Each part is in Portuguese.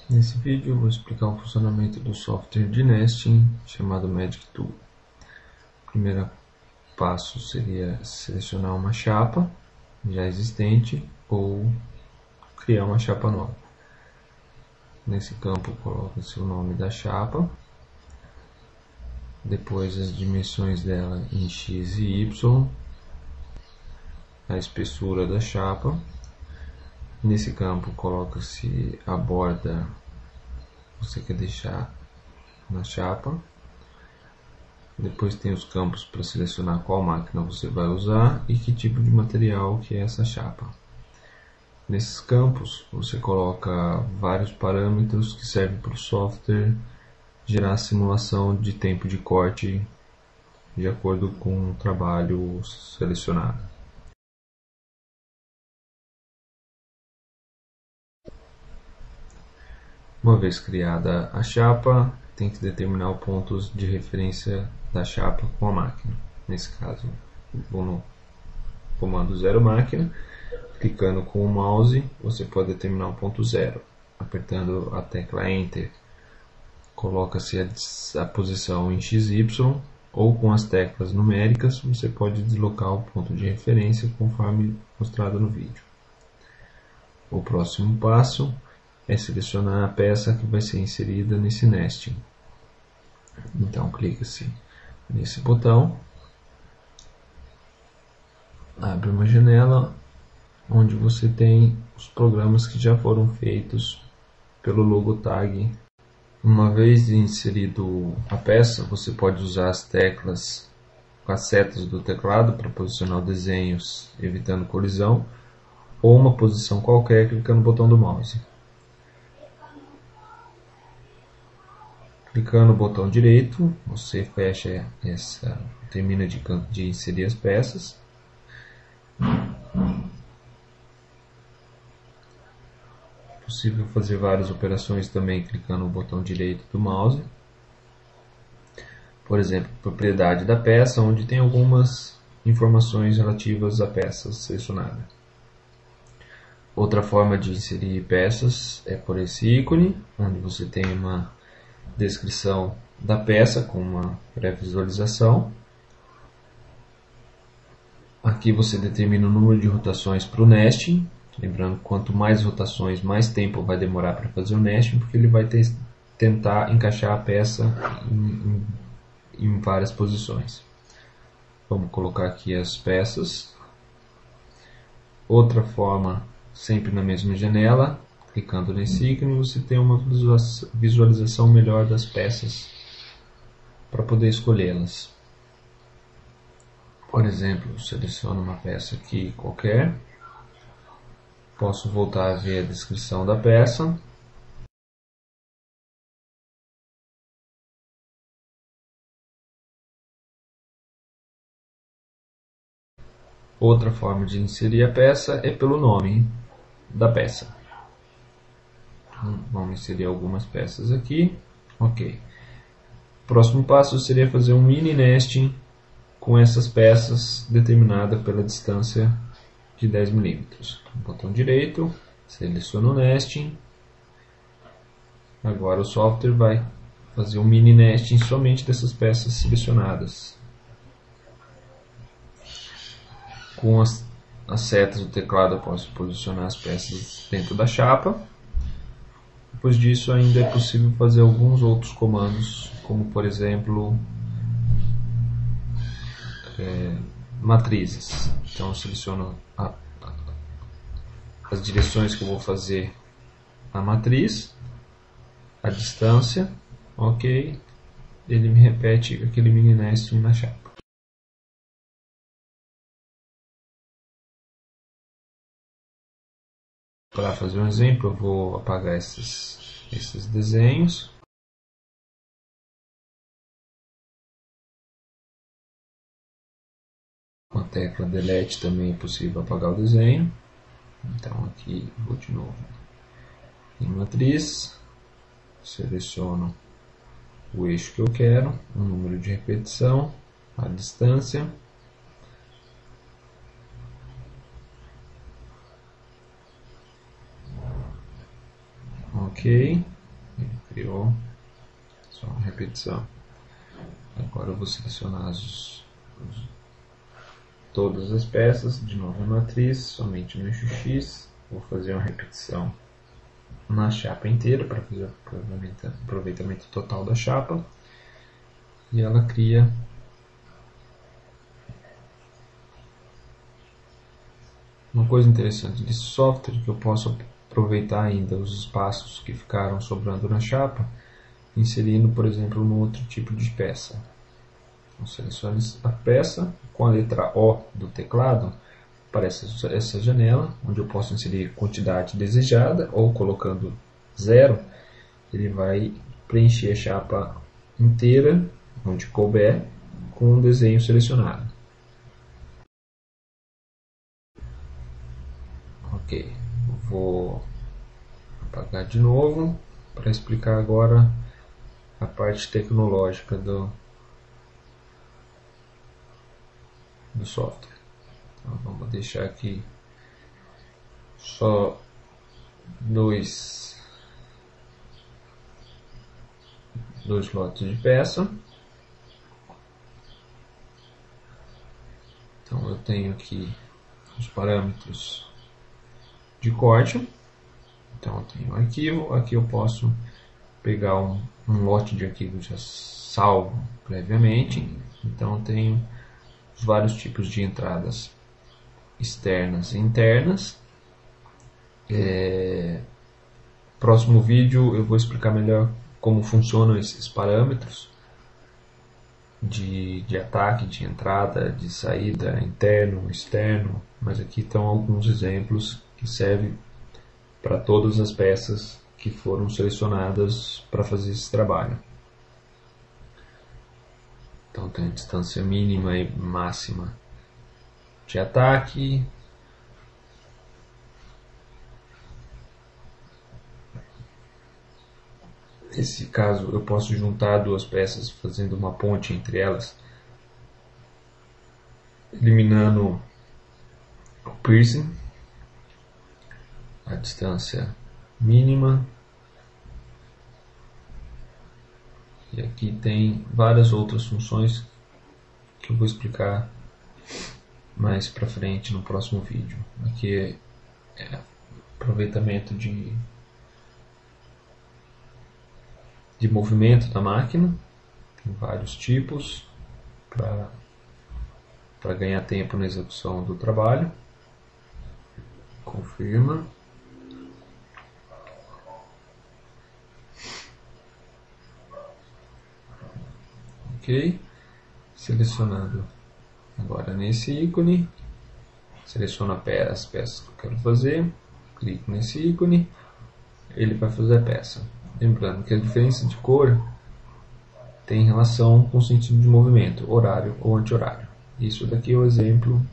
Nesse vídeo eu vou explicar o funcionamento do software de nesting chamado Magic Tool. O primeiro passo seria selecionar uma chapa já existente ou criar uma chapa nova. Nesse campo coloca-se o nome da chapa, depois as dimensões dela em x e y, a espessura da chapa. Nesse campo coloca-se a borda que você quer deixar na chapa. Depois tem os campos para selecionar qual máquina você vai usar e que tipo de material que é essa chapa. Nesses campos você coloca vários parâmetros que servem para o software gerar a simulação de tempo de corte de acordo com o trabalho selecionado. Uma vez criada a chapa, tem que determinar os pontos de referência da chapa com a máquina. Nesse caso, vou no comando 0 máquina, clicando com o mouse, você pode determinar o ponto 0. Apertando a tecla Enter, coloca-se a posição em XY, ou com as teclas numéricas, você pode deslocar o ponto de referência conforme mostrado no vídeo. O próximo passo é selecionar a peça que vai ser inserida nesse nesting. Então clica-se nesse botão, abre uma janela onde você tem os programas que já foram feitos pelo logo tag. Uma vez inserido a peça, você pode usar as teclas com as setas do teclado para posicionar os desenhos evitando colisão, ou uma posição qualquer clicando no botão do mouse. Clicando no botão direito, você fecha termina de inserir as peças. É possível fazer várias operações também clicando no botão direito do mouse. Por exemplo, propriedade da peça, onde tem algumas informações relativas à peça selecionada. Outra forma de inserir peças é por esse ícone, onde você tem uma descrição da peça com uma pré-visualização. Aqui você determina o número de rotações para o nesting. Lembrando que quanto mais rotações, mais tempo vai demorar para fazer o nesting, porque ele vai tentar encaixar a peça em várias posições. Vamos colocar aqui as peças. Outra forma, sempre na mesma janela, clicando nesse ícone, você tem uma visualização melhor das peças para poder escolhê-las. Por exemplo, seleciono uma peça aqui qualquer. Posso voltar a ver a descrição da peça. Outra forma de inserir a peça é pelo nome da peça. Vamos inserir algumas peças aqui. Ok. O próximo passo seria fazer um mini nesting com essas peças determinada pela distância de 10 mm. Botão direito, seleciono o nesting. Agora o software vai fazer um mini nesting somente dessas peças selecionadas. Com as setas do teclado eu posso posicionar as peças dentro da chapa. Depois disso ainda é possível fazer alguns outros comandos, como por exemplo matrizes. Então eu seleciono as direções que eu vou fazer a matriz, a distância, ok, ele me repete aquele mini nesting na chapa. Para fazer um exemplo, eu vou apagar esses desenhos. Com a tecla Delete também é possível apagar o desenho. Então aqui vou de novo em matriz, seleciono o eixo que eu quero, o número de repetição, a distância. ok, ele criou só uma repetição. Agora eu vou selecionar todas as peças, de novo na matriz, somente no eixo X, vou fazer uma repetição na chapa inteira para fazer o aproveitamento total da chapa, e ela cria uma coisa interessante desse software, que eu posso aproveitar ainda os espaços que ficaram sobrando na chapa, inserindo, por exemplo, um outro tipo de peça. Então, selecione a peça, com a letra O do teclado, aparece essa janela, onde eu posso inserir quantidade desejada, ou colocando 0, ele vai preencher a chapa inteira, onde couber, com um desenho selecionado. Ok, vou apagar de novo para explicar agora a parte tecnológica do software. Então, vamos deixar aqui só dois lotes de peça. Então eu tenho aqui os parâmetros de corte. Então eu tenho um arquivo, aqui eu posso pegar um lote de arquivos já salvo previamente. Então eu tenho vários tipos de entradas externas e internas. Próximo vídeo eu vou explicar melhor como funcionam esses parâmetros de ataque, de entrada, de saída, interno, externo, mas aqui estão alguns exemplos que servem para todas as peças que foram selecionadas para fazer esse trabalho. Então tem a distância mínima e máxima de ataque. Nesse caso eu posso juntar duas peças fazendo uma ponte entre elas, eliminando o piercing, a distância mínima. E aqui tem várias outras funções que eu vou explicar mais para frente no próximo vídeo. Aqui é aproveitamento de movimento da máquina, tem vários tipos para ganhar tempo na execução do trabalho. Confirma. Ok. Selecionando agora nesse ícone, seleciono as peças que eu quero fazer, clico nesse ícone, ele vai fazer a peça. Lembrando que a diferença de cor tem relação com o sentido de movimento, horário ou anti-horário. Isso daqui é o exemplo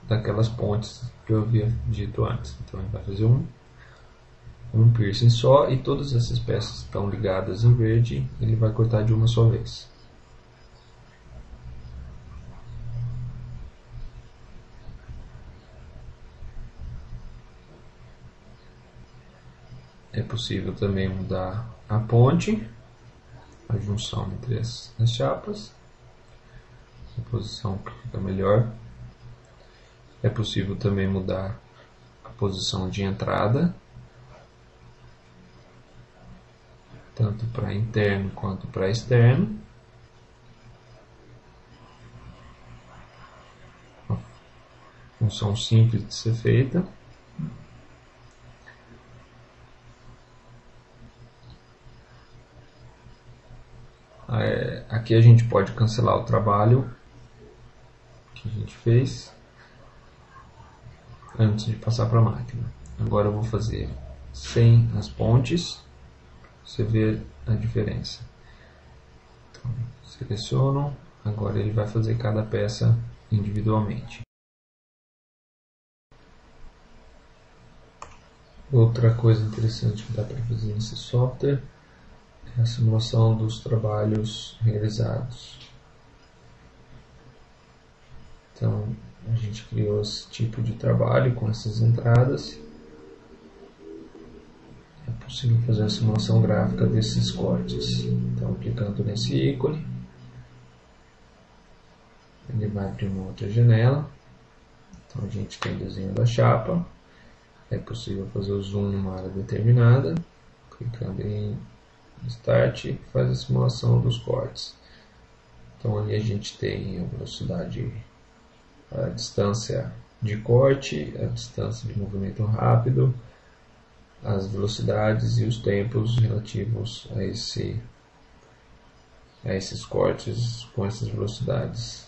daquelas pontes que eu havia dito antes. Então ele vai fazer um piercing só, e todas essas peças estão ligadas em verde, ele vai cortar de uma só vez. É possível também mudar a ponte, a junção entre as chapas, a posição que fica melhor. É possível também mudar a posição de entrada, tanto para interno quanto para externo. Uma função simples de ser feita. Aqui a gente pode cancelar o trabalho que a gente fez antes de passar para a máquina. Agora eu vou fazer sem as pontes, você vê a diferença. Então, seleciono, agora ele vai fazer cada peça individualmente. Outra coisa interessante que dá para fazer nesse software é a simulação dos trabalhos realizados. Então, a gente criou esse tipo de trabalho com essas entradas. é possível fazer a simulação gráfica desses cortes. Então, clicando nesse ícone, ele vai abrir uma outra janela. Então, a gente tem o desenho da chapa. É possível fazer o zoom numa área determinada. Clicando em Start, faz a simulação dos cortes. Então, ali a gente tem a velocidade, a distância de corte, a distância de movimento rápido, as velocidades e os tempos relativos a esses cortes com essas velocidades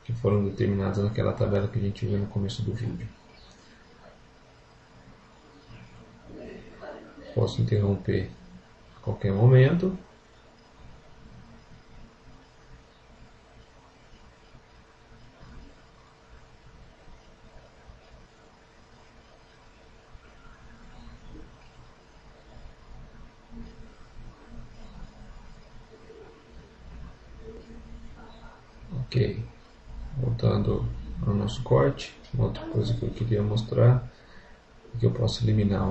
que foram determinadas naquela tabela que a gente viu no começo do vídeo. Posso interromper a qualquer momento. Ok, voltando ao nosso corte, uma outra coisa que eu queria mostrar é que eu posso eliminar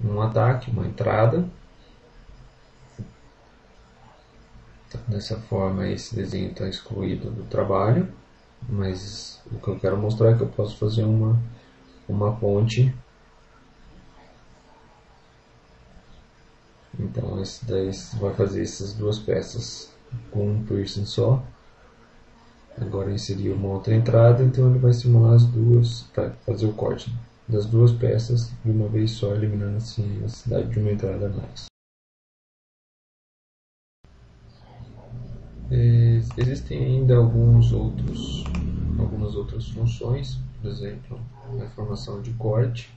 um ataque, uma entrada. Então, dessa forma esse desenho está excluído do trabalho, mas o que eu quero mostrar é que eu posso fazer uma ponte. Então esse daí vai fazer essas duas peças com um piercing só. Agora inserir uma outra entrada, então ele vai simular as duas para fazer o corte das duas peças de uma vez só, eliminando assim a necessidade de uma entrada a mais. Existem ainda algumas outras funções, por exemplo, a informação de corte.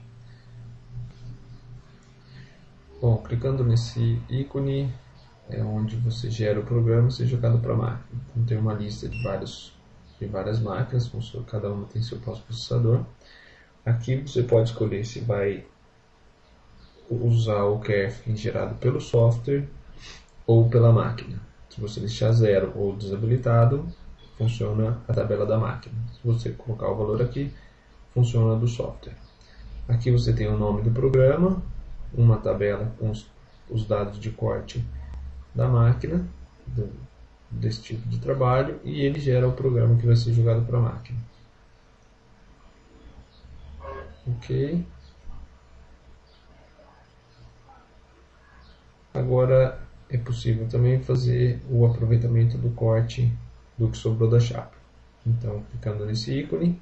Bom, clicando nesse ícone é onde você gera o programa e ser jogado para a máquina. Então tem uma lista de várias máquinas, cada uma tem seu próprio processador. Aqui você pode escolher se vai usar o keyframe gerado pelo software ou pela máquina. Se você deixar zero ou desabilitado, funciona a tabela da máquina. Se você colocar o valor aqui, funciona do software. Aqui você tem o nome do programa, uma tabela com os dados de corte da máquina, desse tipo de trabalho, e ele gera o programa que vai ser jogado para a máquina. Ok. Agora é possível também fazer o aproveitamento do corte do que sobrou da chapa. Então, clicando nesse ícone,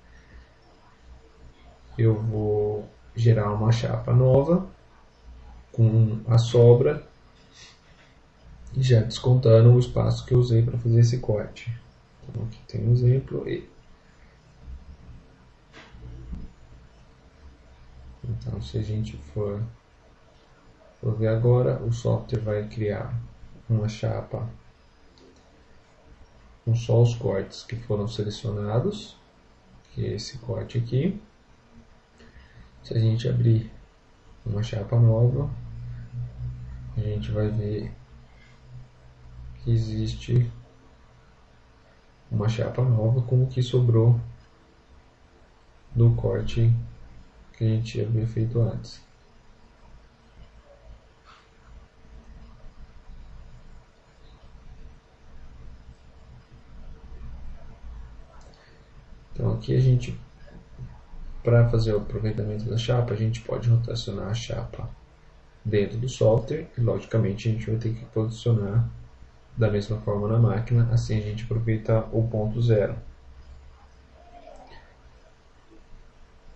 eu vou gerar uma chapa nova com a sobra, já descontando o espaço que eu usei para fazer esse corte. Então, aqui tem um exemplo. Então, se a gente for ver agora, o software vai criar uma chapa com só os cortes que foram selecionados, que é esse corte aqui. Se a gente abrir uma chapa nova, a gente vai ver que existe uma chapa nova com o que sobrou do corte que a gente havia feito antes. Então aqui a gente, para fazer o aproveitamento da chapa, a gente pode rotacionar a chapa dentro do software e logicamente a gente vai ter que posicionar da mesma forma na máquina, assim a gente aproveita o ponto zero.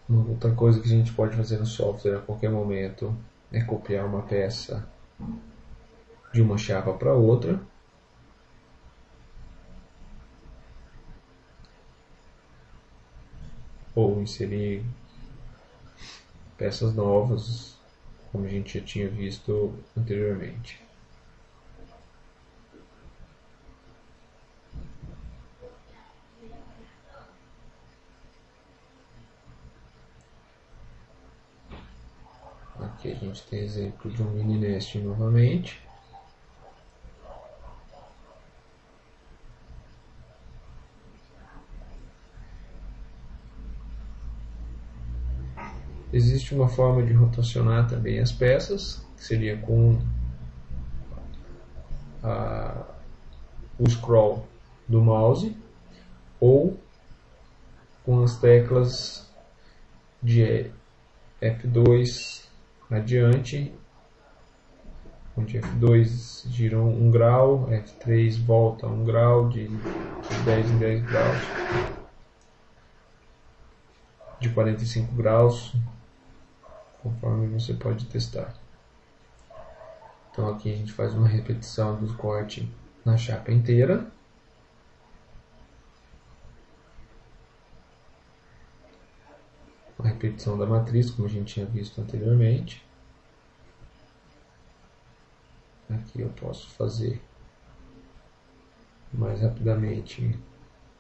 Uma outra coisa que a gente pode fazer no software a qualquer momento é copiar uma peça de uma chapa para outra. Ou inserir peças novas, como a gente já tinha visto anteriormente. Aqui a gente tem exemplo de um mini nest novamente. Existe uma forma de rotacionar também as peças, que seria com o scroll do mouse ou com as teclas de F2 adiante, onde F2 gira 1 grau, F3 volta 1 grau, de 10 em 10 graus, de 45 graus, conforme você pode testar. Então aqui a gente faz uma repetição do corte na chapa inteira. Uma repetição da matriz, como a gente tinha visto anteriormente. Aqui eu posso fazer mais rapidamente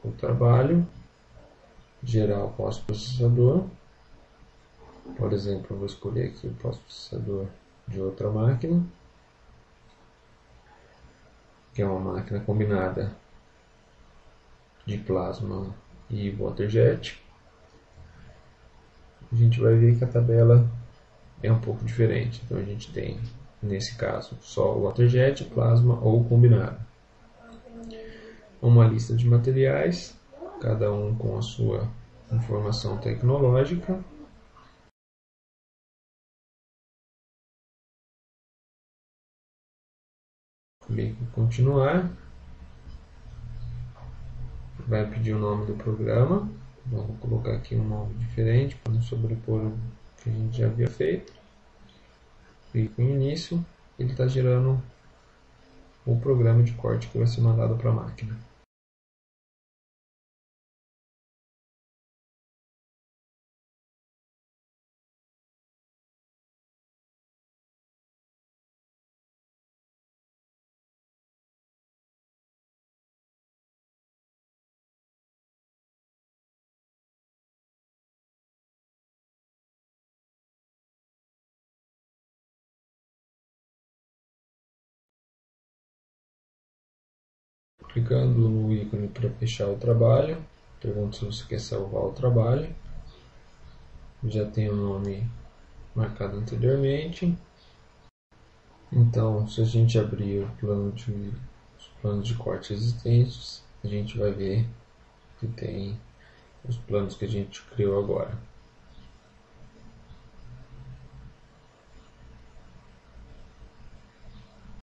o trabalho, gerar o pós-processador. Por exemplo, eu vou escolher aqui o pós-processador de outra máquina, que é uma máquina combinada de plasma e waterjet. A gente vai ver que a tabela é um pouco diferente. Então a gente tem, nesse caso, só o waterjet, plasma ou combinado. Uma lista de materiais, cada um com a sua informação tecnológica. Clique em continuar. Vai pedir o nome do programa. Vamos colocar aqui um nome diferente para não sobrepor o que a gente já havia feito. Clique em início. Ele está gerando o programa de corte que vai ser mandado para a máquina. Clicando no ícone para fechar o trabalho, pergunta se você quer salvar o trabalho. Já tem o nome marcado anteriormente. Então, se a gente abrir os planos de corte existentes, a gente vai ver que tem os planos que a gente criou agora.